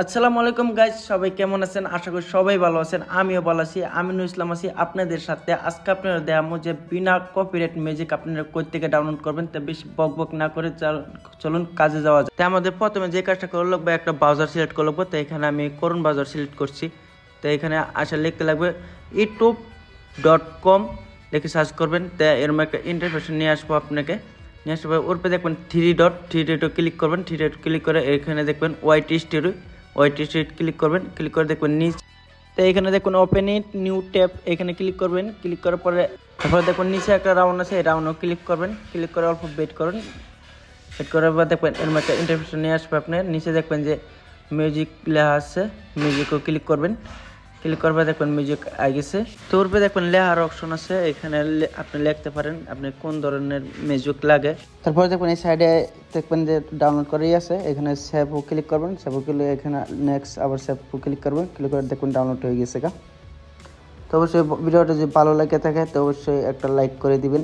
আসসালামু আলাইকুম গাইস, সবাই কেমন আছেন? আশা করি সবাই ভালো আছেন। আমিও ভালো আছি। আমিনুল ইসলাম আছি আপনাদের সাথে। আজকে আপনারা দেখাবো যে বিনা কপিরাইট মিউজিক আপনারা কই থেকে ডাউনলোড করবেন। তা বেশি বক বক না করে চলুন কাজে যাওয়া যায়। তাই আমাদের প্রথমে যে কাজটা করা লাগবে, একটা ব্রাউজার সিলেক্ট করে লাগবে। তো এখানে আমি করুন ব্রাউজার সিলেক্ট করছি। তো এখানে আসা লিখতে লাগবে youtube.com লিখে সার্চ করবেন। তো এরকম একটা ইন্টারফেস নিয়ে আসবো আপনাকে। নিয়ে আসার পর ওর পরে দেখবেন থ্রি ডট ক্লিক করবেন। থ্রি ডট ক্লিক করে এখানে দেখবেন ওয়াইটি স্টুডিও ক্লিক করবেন। ক্লিক করে দেখবেন নিচ, তো এখানে দেখুন ওপেন ইট নিউ ট্যাব, এখানে ক্লিক করবেন। ক্লিক করার পরে তারপরে দেখুন নিচে একটা রাউন্ড আছে, এই রাউন্ডও ক্লিক করবেন। ক্লিক করে অল্প ওয়েট করুন। ওয়েট করার পর দেখবেন এর মধ্যে ইন্টারফেস নিয়ে আসবে। আপনার নিচে দেখবেন যে মিউজিক লেখা আছে, মিউজিকও ক্লিক করবেন। ক্লিক করবে দেখবেন মিউজিক আই গেছে। তো উপরে দেখবেন লেখার অপশন আছে, এখানে আপনি লিখতে পারেন আপনি কোন ধরনের মিউজিক লাগে। তারপরে দেখবেন এই সাইডে দেখবেন যে ডাউনলোড করেই আছে, এখানে সেভ ক্লিক করবেন। সেভ ক্লিক এখানে নেক্সট আবার সেভ ক্লিক করবেন। ক্লিক করে দেখবেন ডাউনলোড হয়ে গেছে। তো অবশ্যই ভিডিওটা যদি ভালো লাগে থাকে তো অবশ্যই একটা লাইক করে দিবেন।